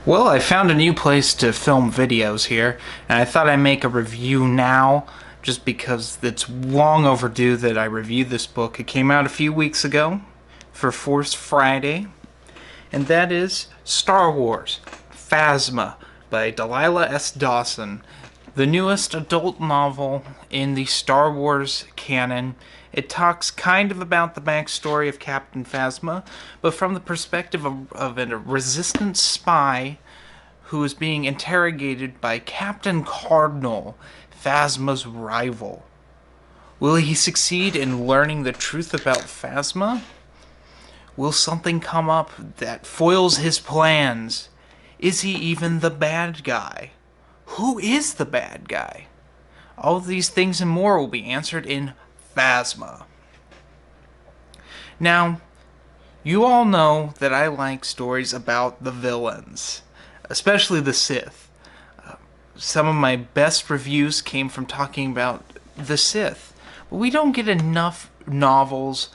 Well, I found a new place to film videos here, and I thought I'd make a review now, just because it's long overdue that I reviewed this book. It came out a few weeks ago for Force Friday, and that is Star Wars Phasma by Delilah S. Dawson, the newest adult novel in the Star Wars canon. It talks kind of about the backstory of Captain Phasma, but from the perspective of a resistance spy who is being interrogated by Captain Cardinal, Phasma's rival. Will he succeed in learning the truth about Phasma? Will something come up that foils his plans? Is he even the bad guy? Who is the bad guy? All of these things and more will be answered in Phasma. Now, you all know that I like stories about the villains, especially the Sith. Some of my best reviews came from talking about the Sith, but we don't get enough novels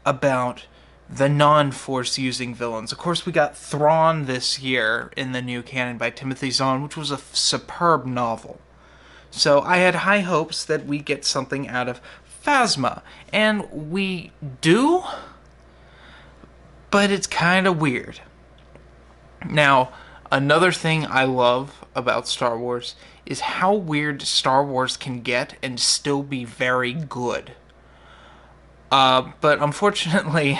about the non-Force using villains. Of course, we got Thrawn this year in the new canon by Timothy Zahn, which was a superb novel. So I had high hopes that we get something out of Phasma, and we do, but it's kind of weird. Now, another thing I love about Star Wars is how weird Star Wars can get and still be very good. But unfortunately,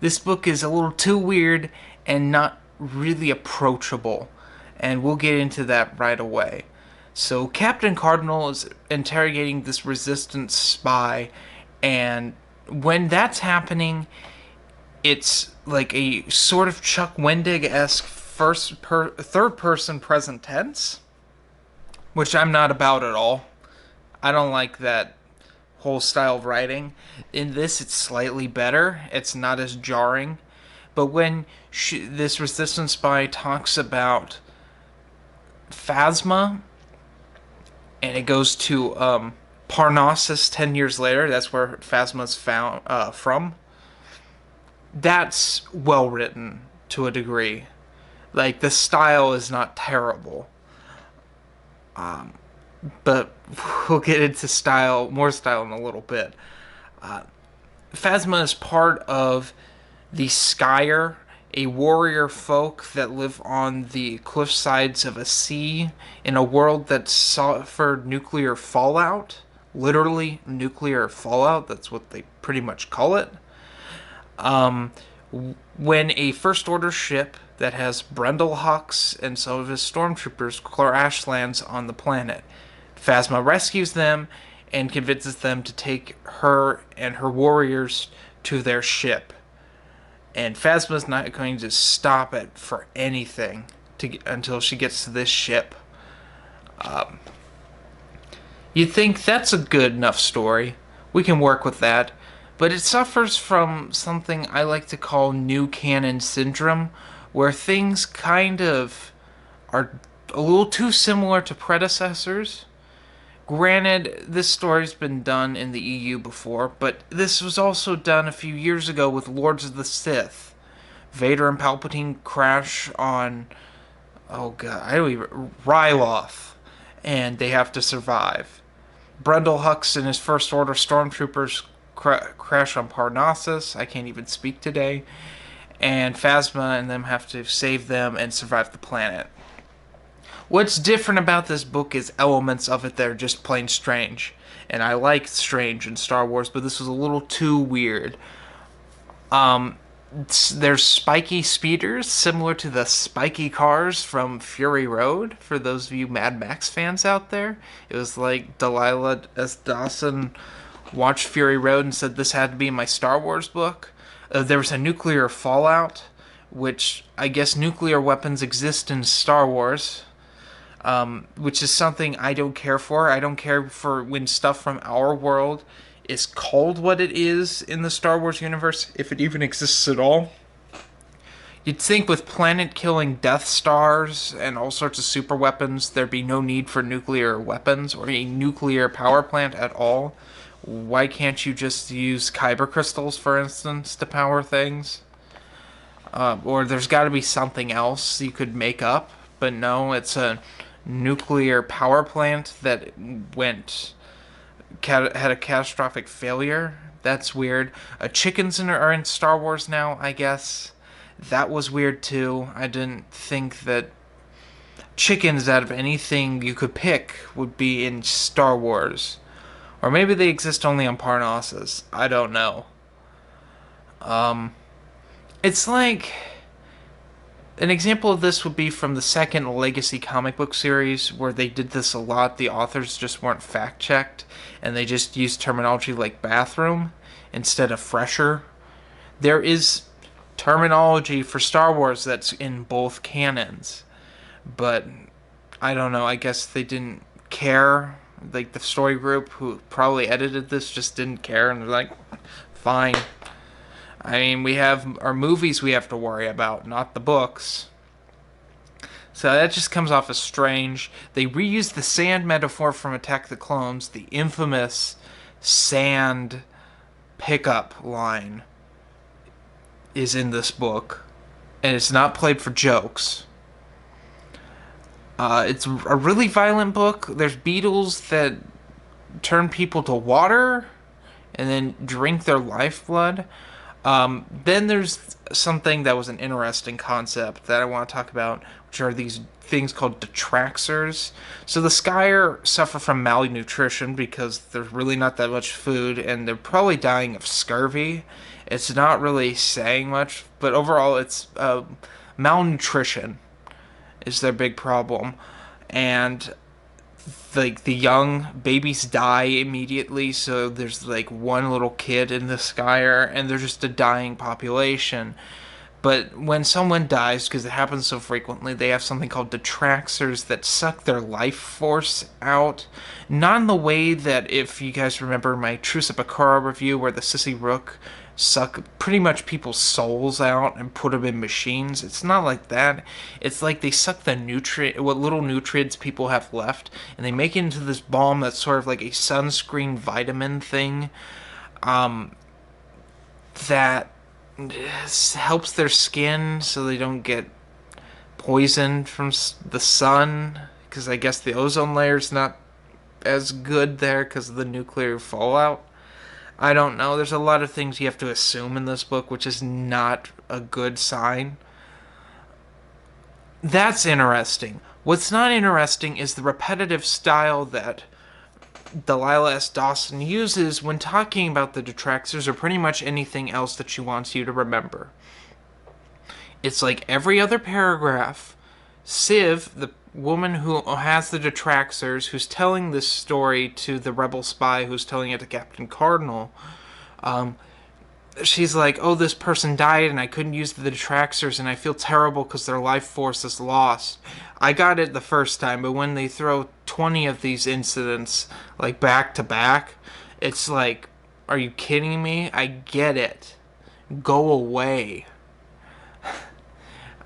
this book is a little too weird and not really approachable, and we'll get into that right away. So Captain Cardinal is interrogating this resistance spy, and when that's happening, it's like a sort of Chuck Wendig-esque third-person present tense, which I'm not about at all. I don't like that whole style of writing. In this, it's slightly better. It's not as jarring. But when this resistance spy talks about Phasma, and it goes to Parnassus 10 years later, that's where Phasma's found from, that's well written to a degree. Like, the style is not terrible. But we'll get into more style in a little bit. Phasma is part of the Skyer, a warrior folk that live on the cliff sides of a sea in a world that suffered nuclear fallout. Literally, nuclear fallout. That's what they pretty much call it. When a First Order ship that has Brendel Hux and some of his stormtroopers crash lands on the planet, Phasma rescues them and convinces them to take her and her warriors to their ship. And Phasma's not going to stop it for anything until she gets to this ship. You'd think that's a good enough story. We can work with that. But it suffers from something I like to call new canon syndrome, where things kind of are a little too similar to predecessors. Granted, this story's been done in the EU before, but this was also done a few years ago with Lords of the Sith. Vader and Palpatine crash on, Ryloth, and they have to survive. Brendel Hux and his First Order stormtroopers crash on Parnassus. I can't even speak today. And Phasma and them have to save them and survive the planet. What's different about this book is elements of it that are just plain strange. And I like strange in Star Wars, but this was a little too weird. There's spiky speeders, similar to the spiky cars from Fury Road, for those of you Mad Max fans out there. It was like Delilah S. Dawson watched Fury Road and said this had to be in my Star Wars book. There was a nuclear fallout, which I guess nuclear weapons exist in Star Wars, which is something I don't care for. I don't care for when stuff from our world is called what it is in the Star Wars universe, if it even exists at all. You'd think with planet-killing Death Stars and all sorts of super weapons, there'd be no need for nuclear weapons or a nuclear power plant at all. Why can't you just use kyber crystals, for instance, to power things? Or there's got to be something else you could make up, but no, it's a nuclear power plant that went had a catastrophic failure. That's weird. Chickens are in Star Wars now, I guess. That was weird too. I didn't think that chickens out of anything you could pick would be in Star Wars. Or maybe they exist only on Parnassus. I don't know. It's like an example of this would be from the second Legacy comic book series, where they did this a lot. The authors just weren't fact checked, and they just used terminology like bathroom instead of fresher. There is terminology for Star Wars that's in both canons, but I don't know. I guess they didn't care. Like the story group who probably edited this just didn't care, and they're like, fine. I mean, we have our movies we have to worry about, not the books. So that just comes off as strange. They reused the sand metaphor from Attack of the Clones, the infamous sand pickup line is in this book, and it's not played for jokes. It's a really violent book. There's beetles that turn people to water and then drink their lifeblood. Then there's something that was an interesting concept that I want to talk about, which are these things called detraxers. So the Skyer suffer from malnutrition because there's really not that much food, and they're probably dying of scurvy. It's not really saying much, but overall it's malnutrition is their big problem. And like the young babies die immediately, so there's like one little kid in the Skyer, and they're just a dying population. But when someone dies, because it happens so frequently, they have something called detraxers that suck their life force out. Not in the way that, if you guys remember my Truce Bakura review, where the Sissy Rook suck pretty much people's souls out and put them in machines. It's not like that. It's like they suck the what little nutrients people have left, and they make it into this balm that's sort of like a sunscreen vitamin thing, that helps their skin so they don't get poisoned from the sun, because I guess the ozone layer's not as good there because of the nuclear fallout. I don't know. There's a lot of things you have to assume in this book, which is not a good sign. That's interesting. What's not interesting is the repetitive style that Delilah S. Dawson uses when talking about the detractors or pretty much anything else that she wants you to remember. It's like every other paragraph, Civ, the woman who has the detractors, who's telling this story to the rebel spy who's telling it to Captain Cardinal, she's like, oh, this person died and I couldn't use the detractors and I feel terrible because their life force is lost. I got it the first time, but when they throw 20 of these incidents like back to back, it's like, are you kidding me? I get it. Go away.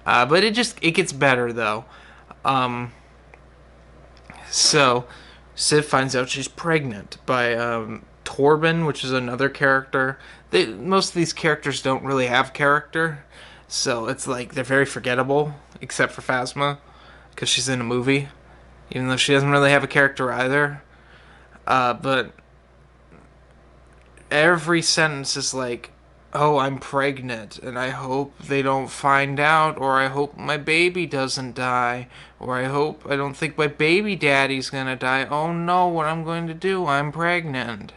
But it gets better though. So Civ finds out she's pregnant by Torben, which is another character. Most of these characters don't really have character, so it's like they're very forgettable, except for Phasma, because she's in a movie, even though she doesn't really have a character either. But every sentence is like, oh, I'm pregnant, and I hope they don't find out, or I hope my baby doesn't die, or I don't think my baby daddy's gonna die. Oh no, what I'm going to do, I'm pregnant.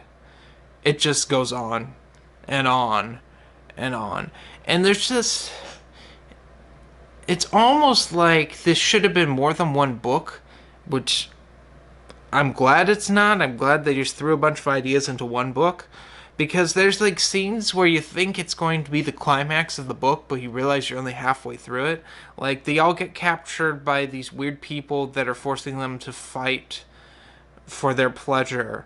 It just goes on, and on, and on. And there's just... It's almost like this should have been more than one book, which I'm glad it's not. I'm glad they just threw a bunch of ideas into one book. Because there's like scenes where you think it's going to be the climax of the book, but you realize you're only halfway through it. Like, they all get captured by these weird people that are forcing them to fight for their pleasure.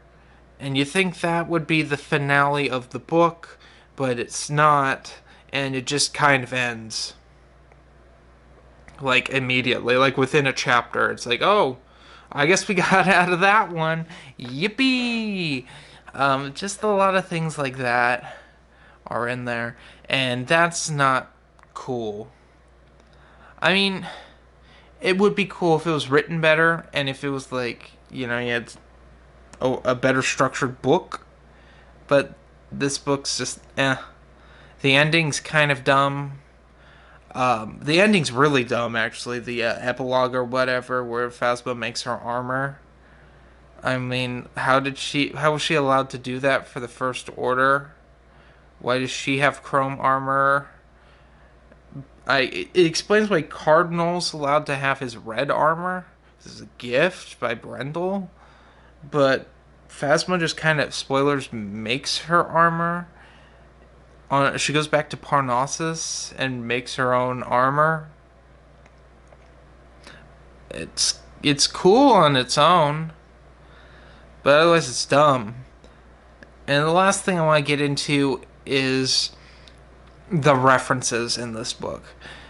And you think that would be the finale of the book, but it's not. And it just kind of ends. Like, immediately. Like, within a chapter. It's like, oh, I guess we got out of that one. Yippee! Just a lot of things like that are in there, and that's not cool. I mean, it would be cool if it was written better and if it was like, you had a better structured book. But this book's just The ending's kind of dumb. The ending's really dumb, actually. The epilogue or whatever, where Phasma makes her armor. I mean, how was she allowed to do that for the First Order? Why does she have chrome armor? It explains why Cardinal's allowed to have his red armor. This is a gift by Brendel. But Phasma just kind of, spoilers, makes her armor. She goes back to Parnassus and makes her own armor. It's cool on its own, but otherwise it's dumb. And the last thing I want to get into is the references in this book.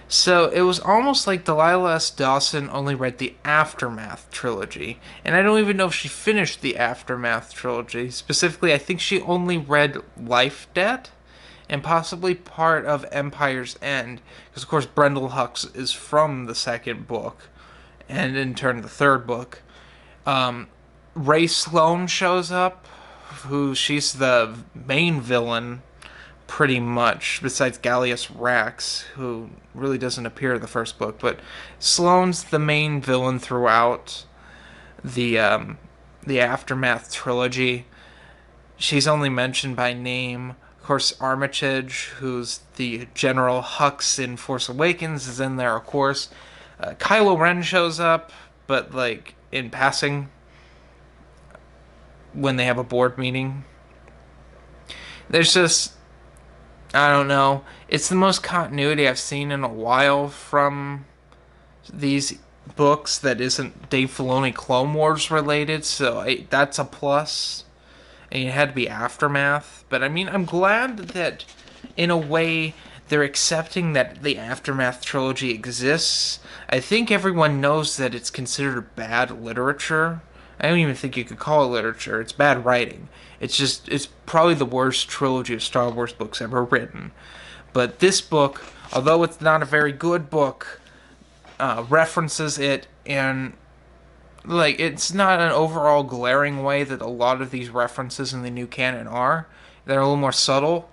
So it was almost like Delilah S. Dawson only read the Aftermath trilogy. And I don't even know if she finished the Aftermath trilogy. Specifically, I think she only read Life Debt and possibly part of Empire's End. Because, of course, Brendel Hux is from the second book, and in turn the third book. Ray Sloane shows up, she's the main villain, pretty much, besides Gallius Rax, who really doesn't appear in the first book. But Sloane's the main villain throughout the Aftermath trilogy. She's only mentioned by name. Of course, Armitage, who's the General Hux in Force Awakens, is in there, of course. Kylo Ren shows up, but, like, in passing, when they have a board meeting. There's just, I don't know. It's the most continuity I've seen in a while from these books that isn't Dave Filoni Clone Wars related, so that's a plus. And it had to be Aftermath. But I mean, I'm glad that, in a way, they're accepting that the Aftermath trilogy exists. I think everyone knows that it's considered bad literature. I don't even think you could call it literature. It's bad writing. It's probably the worst trilogy of Star Wars books ever written. But this book, although it's not a very good book, references it, and like, it's not an overall glaring way that a lot of these references in the new canon are. They're a little more subtle.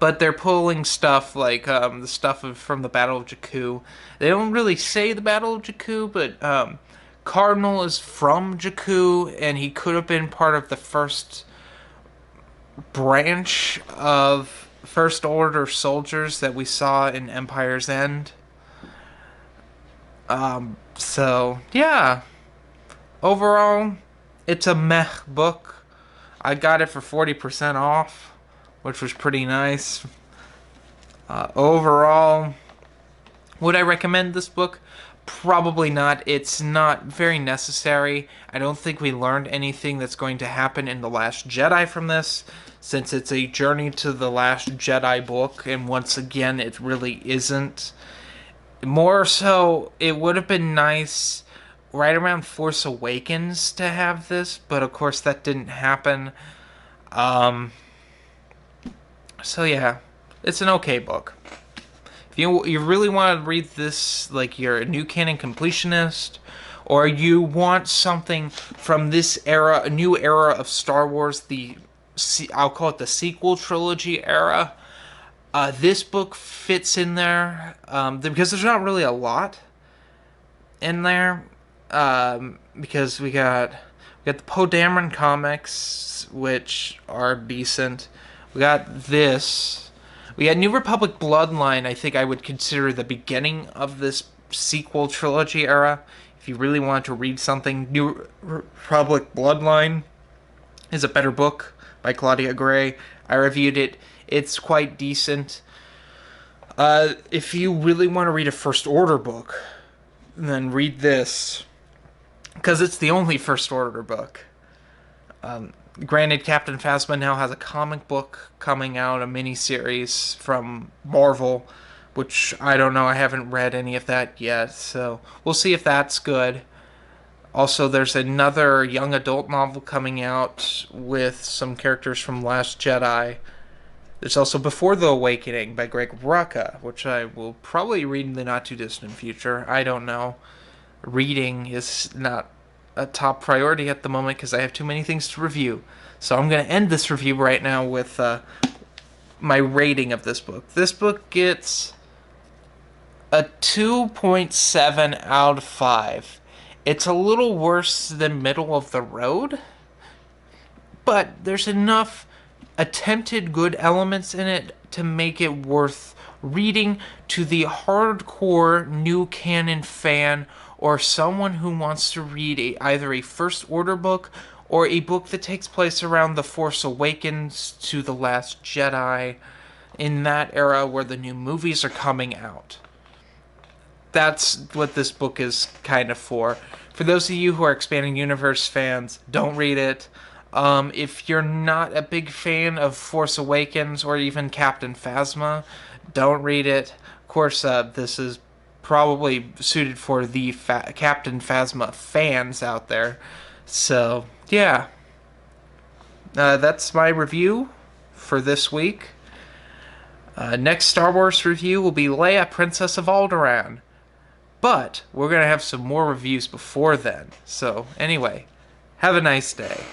But they're pulling stuff like the stuff from the Battle of Jakku. They don't really say the Battle of Jakku, but Cardinal is from Jakku, and he could have been part of the first branch of First Order soldiers that we saw in Empire's End. So, yeah. Overall, it's a meh book. I got it for 40% off, which was pretty nice. Overall, would I recommend this book? Probably not. It's not very necessary. I don't think we learned anything that's going to happen in The Last Jedi from this, since it's a Journey to the Last Jedi book, and once again, it really isn't. More so, it would have been nice right around Force Awakens to have this, but of course that didn't happen. So yeah, it's an okay book. If you really want to read this, like you're a new canon completionist, or you want something from this era, a new era of Star Wars, I'll call it the sequel trilogy era, this book fits in there, because there's not really a lot in there, because we got the Poe Dameron comics, which are decent. We got this. We got New Republic Bloodline. I think I would consider the beginning of this sequel trilogy era. If you really want to read something, New Republic Bloodline is a better book by Claudia Gray. I reviewed it. It's quite decent. If you really want to read a First Order book, then read this, because it's the only First Order book. Granted, Captain Phasma now has a comic book coming out, a miniseries from Marvel, which I don't know, I haven't read any of that yet, so we'll see if that's good. Also, there's another young adult novel coming out with some characters from Last Jedi. There's also Before the Awakening by Greg Rucka, which I will probably read in the not too distant future. I don't know. Reading is not a top priority at the moment because I have too many things to review. So I'm going to end this review right now with my rating of this book. This book gets a 2.7 out of 5. It's a little worse than middle of the road, but there's enough attempted good elements in it to make it worth reading to the hardcore new canon fan or someone who wants to read either a First Order book or a book that takes place around The Force Awakens to The Last Jedi, in that era where the new movies are coming out. That's what this book is kind of for. For those of you who are Expanding Universe fans, don't read it. If you're not a big fan of Force Awakens or even Captain Phasma, don't read it. Of course, this is probably suited for the Captain Phasma fans out there. So, yeah. That's my review for this week. Next Star Wars review will be Leia, Princess of Alderaan. But we're going to have some more reviews before then. So, anyway, have a nice day.